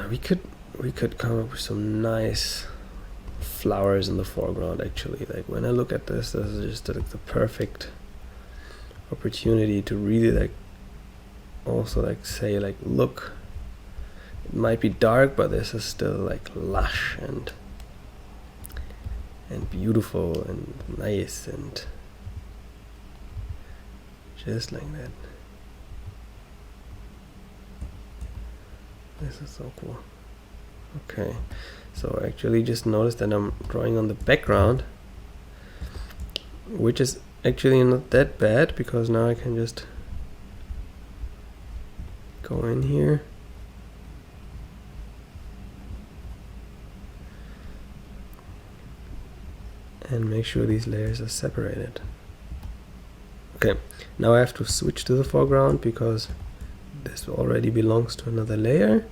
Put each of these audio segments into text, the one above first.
we could come up with some nice flowers in the foreground. Actually, like when I look at this is just like the perfect opportunity to really like also like say like, look, it might be dark, but this is still like lush and beautiful and nice and just like that. This is so cool. Okay, so actually just notice that I'm drawing on the background, which is actually not that bad because now I can just go in here and make sure these layers are separated. Okay, now I have to switch to the foreground because this already belongs to another layer,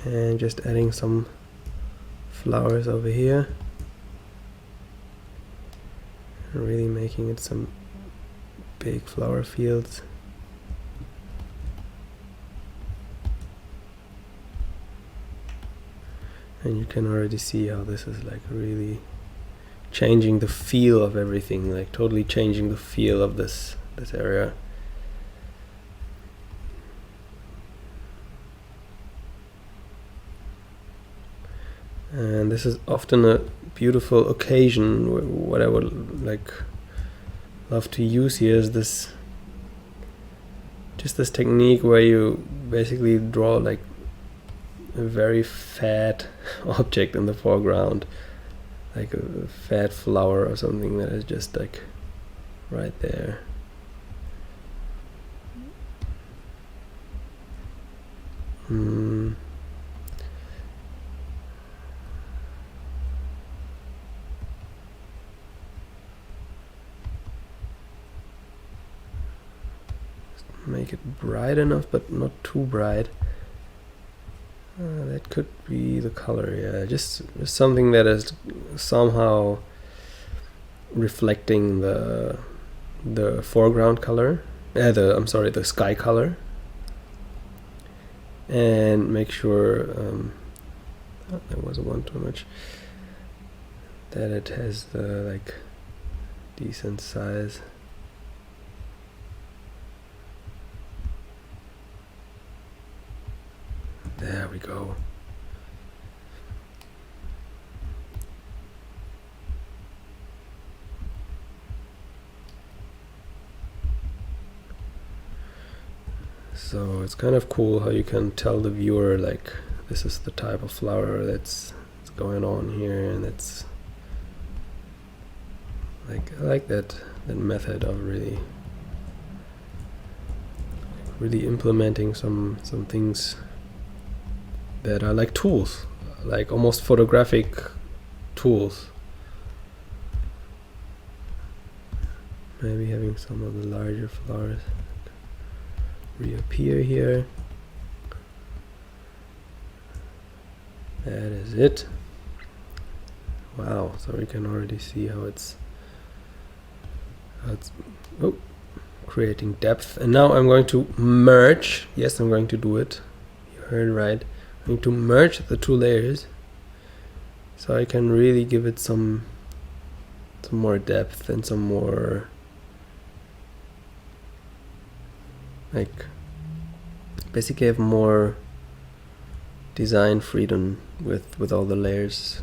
and just adding some flowers over here and really making it some big flower fields. And you can already see how this is like really changing the feel of everything, like totally changing the feel of this area. And this is often a beautiful occasion. What I would like love to use here is this technique where you basically draw like a very fat object in the foreground, like a fat flower or something that is just like right there. Make it bright enough, but not too bright. That could be the color, yeah. Just something that is somehow reflecting the foreground color. The sky color. And make sure that was one too much. That it has the like decent size. There we go. So it's kind of cool how you can tell the viewer like this is the type of flower that's going on here, and it's like I like that method of really implementing some things that are like tools, like almost photographic tools. Maybe having some of the larger flowers reappear here. That is it. Wow, so we can already see how it's creating depth. And now I'm going to merge. Yes, I'm going to do it. You heard right. I'm going to merge the two layers so I can really give it some more depth and some more like basically have more design freedom with all the layers.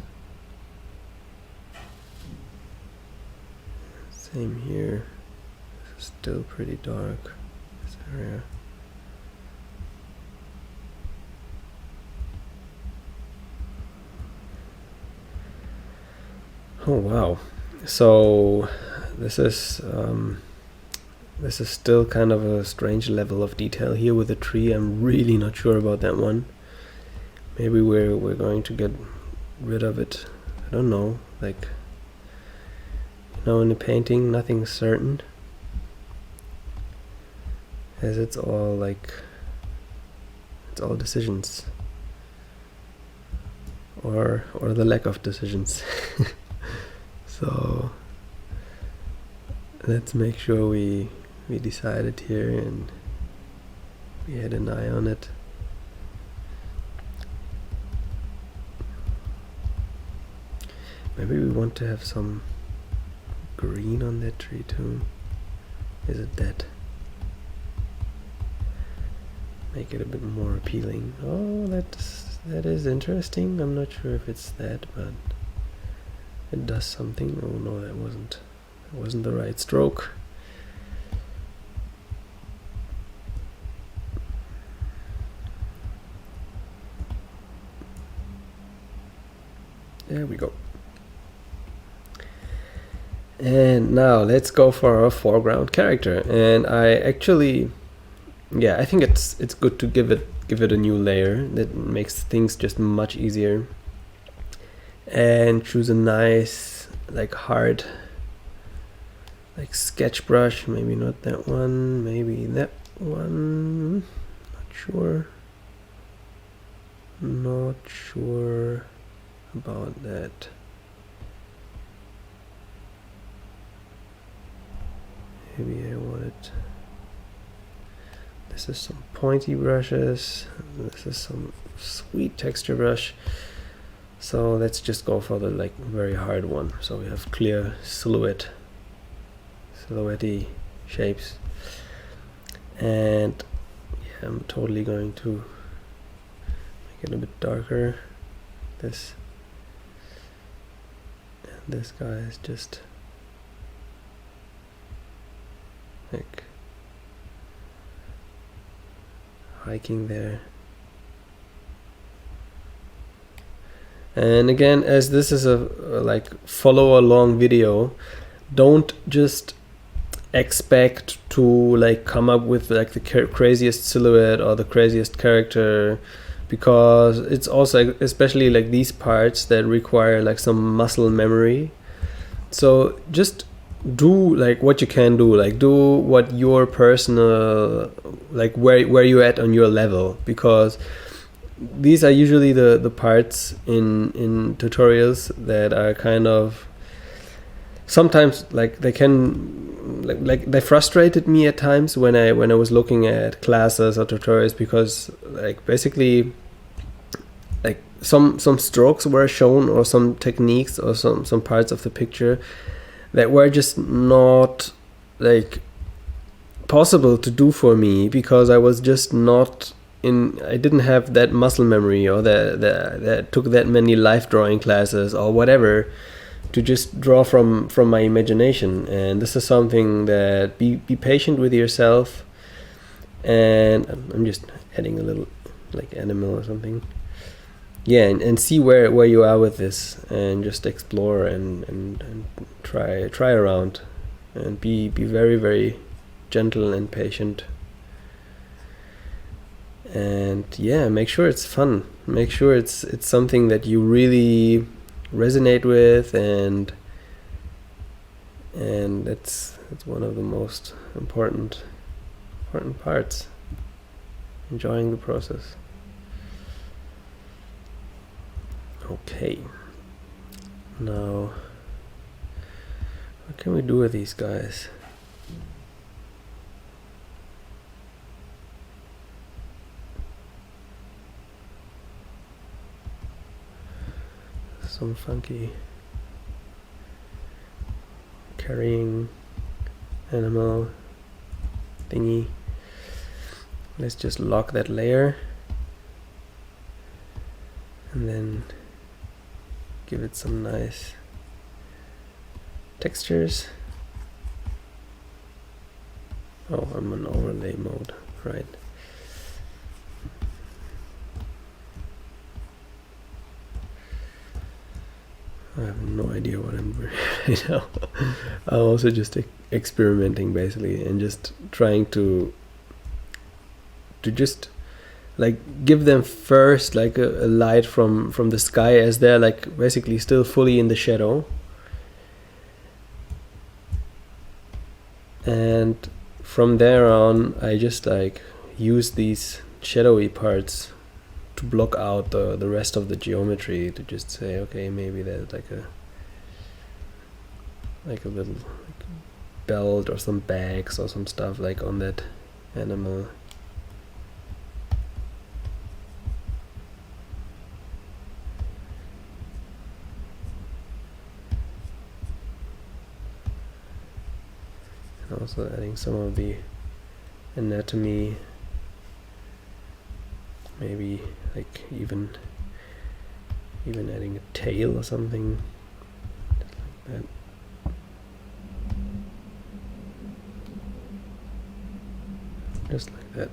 Same here. This is still pretty dark, this area. Oh wow. So this is still kind of a strange level of detail here with the tree. I'm really not sure about that one. Maybe we're going to get rid of it. I don't know. Like, you know, in the painting, nothing's certain, as it's all decisions, or the lack of decisions. So let's make sure we decide it here and we had an eye on it. Maybe we want to have some green on that tree too. Is it that? Make it a bit more appealing. Oh, that is interesting. I'm not sure if it's that, but it does something. Oh no, that wasn't the right stroke. There we go. And now let's go for our foreground character. And I actually, yeah, I think it's good to give it a new layer that makes things just much easier. And choose a nice, like, hard, like, sketch brush. Maybe not that one, maybe that one. Not sure about that. Maybe I want it. This is some pointy brushes. This is some sweet texture brush. So let's just go for the like very hard one. So we have clear silhouette shapes. And yeah, I'm totally going to make it a bit darker. This guy is just like hiking there. And again, as this is a like follow along video, don't just expect to like come up with like the craziest silhouette or the craziest character, because it's also especially like these parts that require like some muscle memory. So just do like what you can do, like do what your personal, like where you at on your level, because these are usually the parts in tutorials that are kind of sometimes like they can like they frustrated me at times when I was looking at classes or tutorials, because like basically like some strokes were shown or some techniques or some parts of the picture that were just not like possible to do for me, because I was just not I didn't have that muscle memory, or that took that many life drawing classes or whatever to just draw from my imagination. And this is something that be patient with yourself. And I'm just adding a little like animal or something. Yeah, and see where you are with this, and just explore and try around, and be very, very gentle and patient. And yeah, make sure it's fun. Make sure it's something that you really resonate with, and it's one of the most important parts. Enjoying the process. Okay. Now, what can we do with these guys? Some funky carrying animal thingy. Let's just lock that layer and then give it some nice textures. Oh, I'm on overlay mode, right? I have no idea what I'm doing right now. I'm also just experimenting basically, and just trying to just like give them first like a light from the sky, as they're like basically still fully in the shadow, and from there on I just like use these shadowy parts to block out the rest of the geometry, to just say, okay, maybe there's like a little like belt or some bags or some stuff like on that animal. Also adding some of the anatomy, maybe like even adding a tail or something, just like that. Just like that.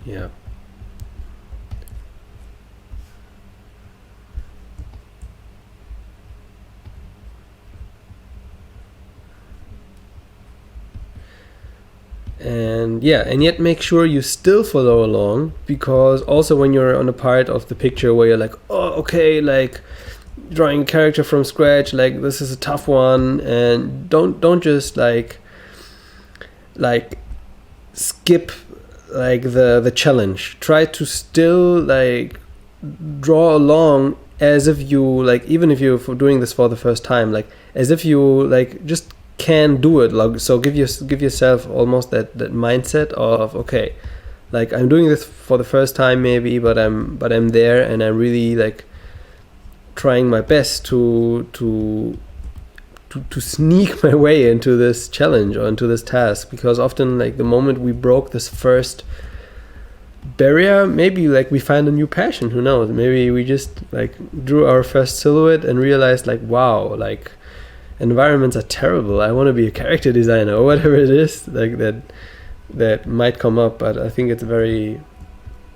Yeah. And yeah, and yet make sure you still follow along, because also when you're on a part of the picture where you're like, oh, okay, like drawing a character from scratch, like this is a tough one, and don't just like skip like the challenge. Try to still like draw along as if you like, even if you're doing this for the first time, like as if you like just can do it. Like, so give yourself almost that mindset of, okay, like I'm doing this for the first time maybe, but I'm there, and I'm really like trying my best to sneak my way into this challenge or into this task. Because often, like the moment we broke this first barrier, maybe like we find a new passion, who knows, maybe we just like drew our first silhouette and realized like, wow, like environments are terrible, I want to be a character designer, or whatever it is like that might come up. But I think it's very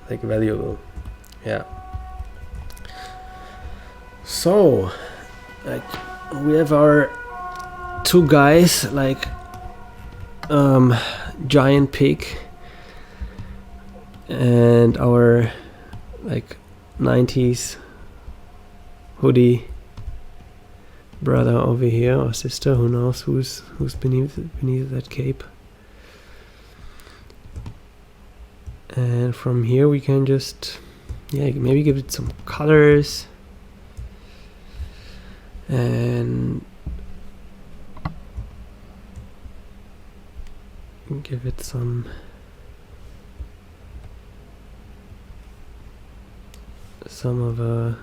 like valuable. Yeah. So like we have our two guys, like giant pig and our like 90s hoodie brother over here, or sister, who knows who's beneath that cape. And from here we can just maybe give it some colors and give it some of a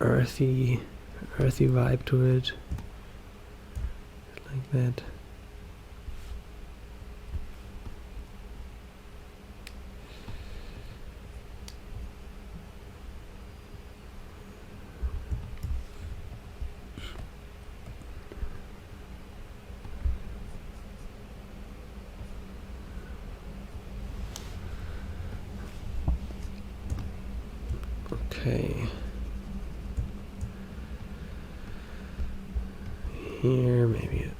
earthy vibe to it, like that. Okay. Here, maybe.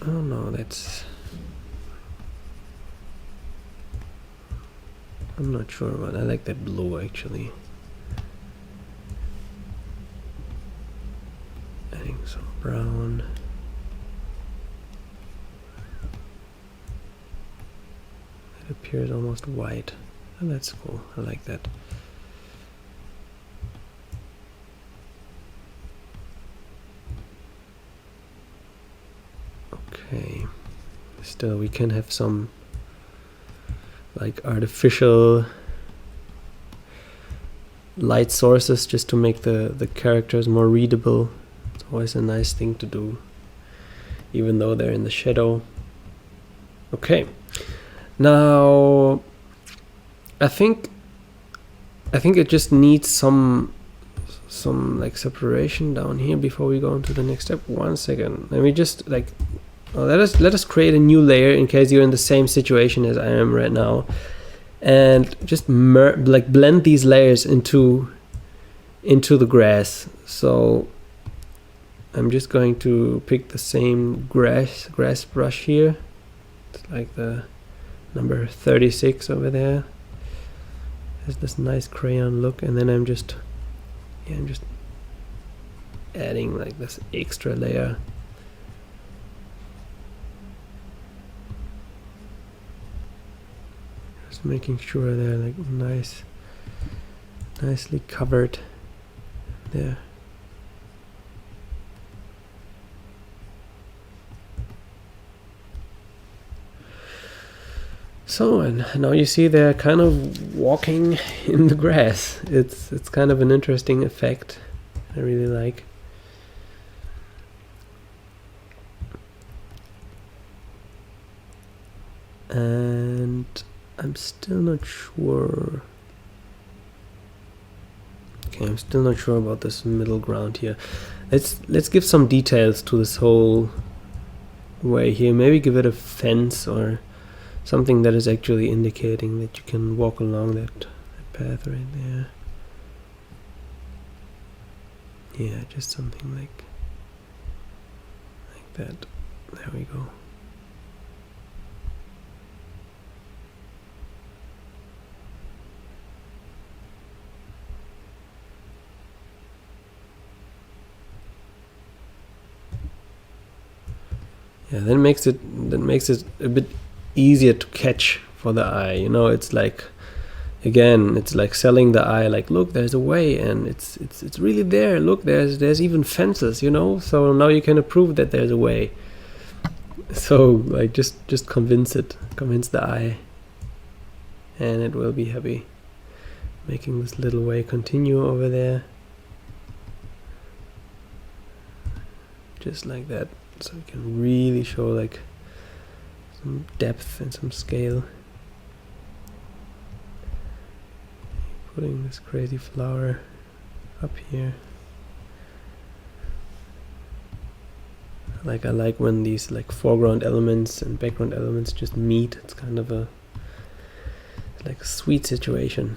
Oh no, that's. I'm not sure, but I like that blue actually. Adding some brown. It appears almost white. Oh, that's cool. I like that. Okay, still we can have some like artificial light sources just to make the characters more readable. It's always a nice thing to do, even though they're in the shadow. Okay, now I think it just needs some like separation down here before we go into the next step. 1 second, let me just like let us create a new layer in case you're in the same situation as I am right now, and just like blend these layers into the grass. So I'm just going to pick the same grass brush here. It's like the number 36 over there. Has this nice crayon look, and then I'm just adding like this extra layer. Just making sure they're like nicely covered there. So, and now you see they're kind of walking in the grass. It's kind of an interesting effect. I really like. And I'm still not sure. Okay, I'm still not sure about this middle ground here. Let's give some details to this whole way here. Maybe give it a fence or something that is actually indicating that you can walk along that path right there. Yeah, just something like that. There we go. Yeah, that makes it a bit easier to catch for the eye. You know, it's like, again, it's like selling the eye. Like, look, there's a way, and it's really there. Look, there's even fences. You know, so now you can prove that there's a way. So like, just convince the eye, and it will be happy. Making this little way continue over there, just like that. So you can really show like some depth and some scale. Putting this crazy flower up here. I like when these like foreground elements and background elements just meet. It's kind of a like a sweet situation.